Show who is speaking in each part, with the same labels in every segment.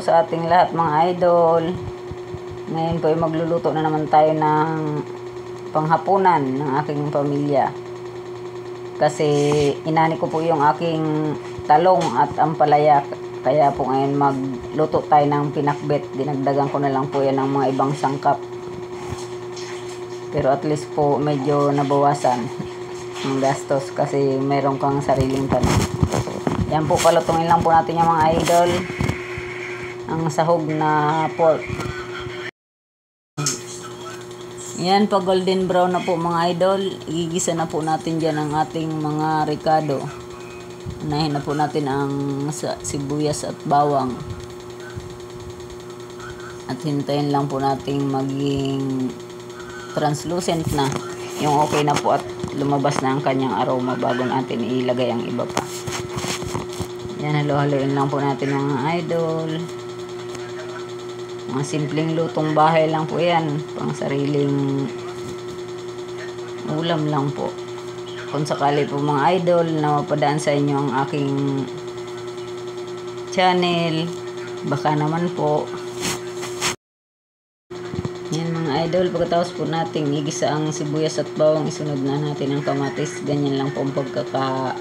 Speaker 1: po sa ating lahat mga idol. Ngayon po ay magluluto na naman tayo ng panghapunan ng aking pamilya. Kasi inani ko po yung aking talong at ampalaya. Kaya po ngayon magluto tayo ng pinakbet. Dinagdagan ko na lang po yan ng mga ibang sangkap. Pero at least po medyo nabawasan ng gastos kasi meron kang sariling tanong. Yan po, palutungin lang po natin yung mga idol. Ang sahog na pork. Yan, pag golden brown na po mga idol, igigisa na po natin dyan ang ating mga ricado. Unahin na po natin ang sibuyas at bawang. At hintayin lang po natin maging translucent na. Yung okay na po at lumabas na ang kanyang aroma bago natin ilagay ang iba pa. Yan, halo-haloin lang po natin mga idol. Mga simpleng lutong bahay lang po yan. Pang sariling ulam lang po. Kung sakali po mga idol na mapadaan sa inyo ang aking channel, baka naman po. Yan mga idol, pagkatapos po natin igisa ang sibuyas at bawang, isunod na natin ang kamatis. Ganyan lang po ang pagkakaiwa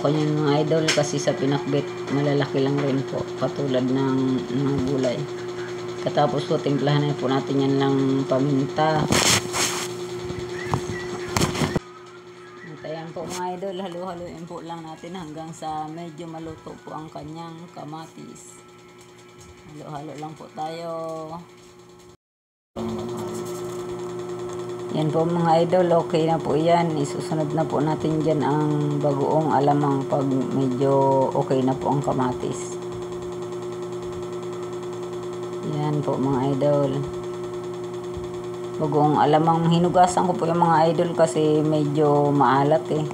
Speaker 1: ko niyan mga idol, kasi sa pinakbet malalaki lang rin po katulad ng mga gulay. Katapos po timplahan na po natin yan lang paminta. At ayan po mga idol, halo-haloin po lang natin hanggang sa medyo maluto po ang kanyang kamatis. Halo-halo lang po tayo. Yan po mga idol, okay na po yan. Isusunod na po natin dyan ang bagoong alamang pag medyo okay na po ang kamatis. Yan po mga idol. Bagoong alamang, hinugasan ko po yung mga idol kasi medyo maalat eh.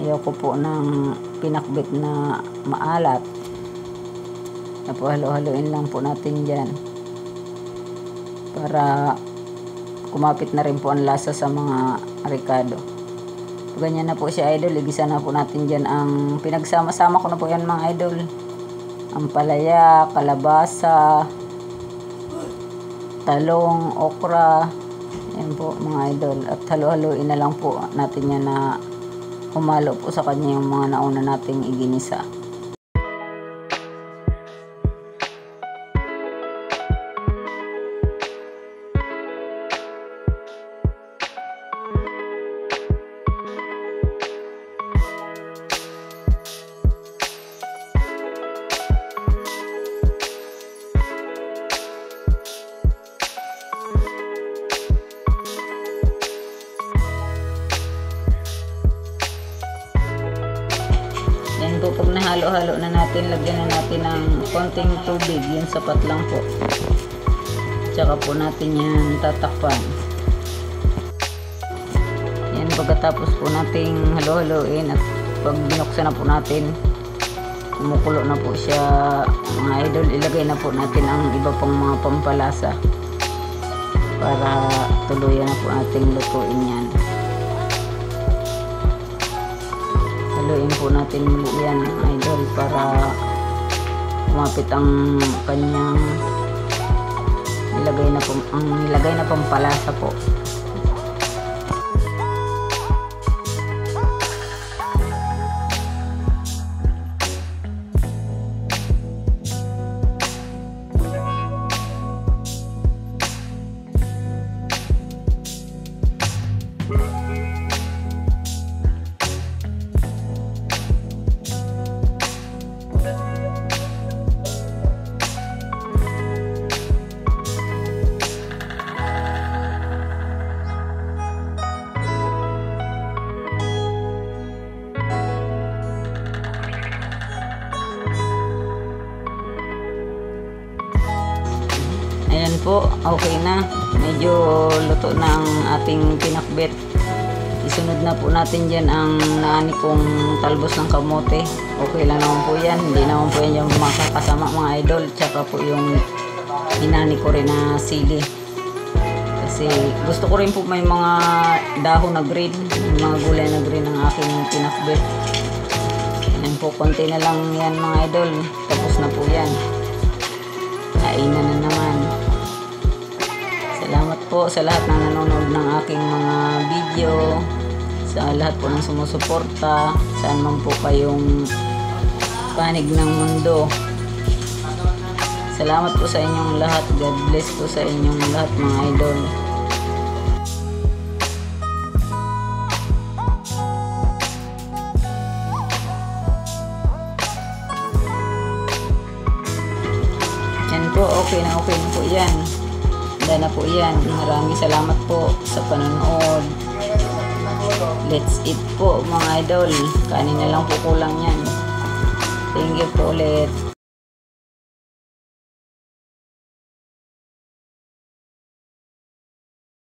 Speaker 1: Ayoko po ng pinakbet na maalat. Halo-haloin lang po natin dyan para kumapit na rin po ang lasa sa mga ricado. Ganyan na po siya idol, igisa na po natin dyan ang pinagsama-sama ko na po yan mga idol. Ampalaya, kalabasa, talong, okra. Yan po mga idol. At halo-haloin na lang po natin yan na humalo po sa kanya yung mga nauna nating iginisa. Yan po, pag nahalo-halo na natin, lagyan na natin ng konting tubig. Yan, sapat lang po. Tsaka po natin yan tatakpan. Yan, pagkatapos po nating halo-haloin at pag binuksan na po natin, kumukulo na po siya mga idol, ilagay na po natin ang iba pang mga pampalasa para tuluyan na po nating lutuin yan. Haluin po natin muli yan idol para kumapit ang kanyang nilagay na pampalasa po. Ayan po, okay na. Medyo luto na ang ating pinakbet. Isunod na po natin dyan ang naani kong talbos ng kamote. Okay lang naman po yan. Hindi naman po yan yung makakasama mga idol. Tsaka po yung inani ko rin na sili. Kasi gusto ko rin po may mga dahon na green. Mga gulay na green ang aking pinakbet. Ayan po, konti na lang yan mga idol. Tapos na po yan. Kainan na naman. Salamat po sa lahat ng nanonood ng aking mga video. Sa lahat po ng sumusuporta. Saan man po kayong panig ng mundo. Salamat po sa inyong lahat. God bless po sa inyong lahat mga idol. Yan po, okay na po yan. Handa na po yan. Maraming salamat po sa panonood. Let's eat po mga idol. Kanin na lang po kulang yan. Thank you po ulit.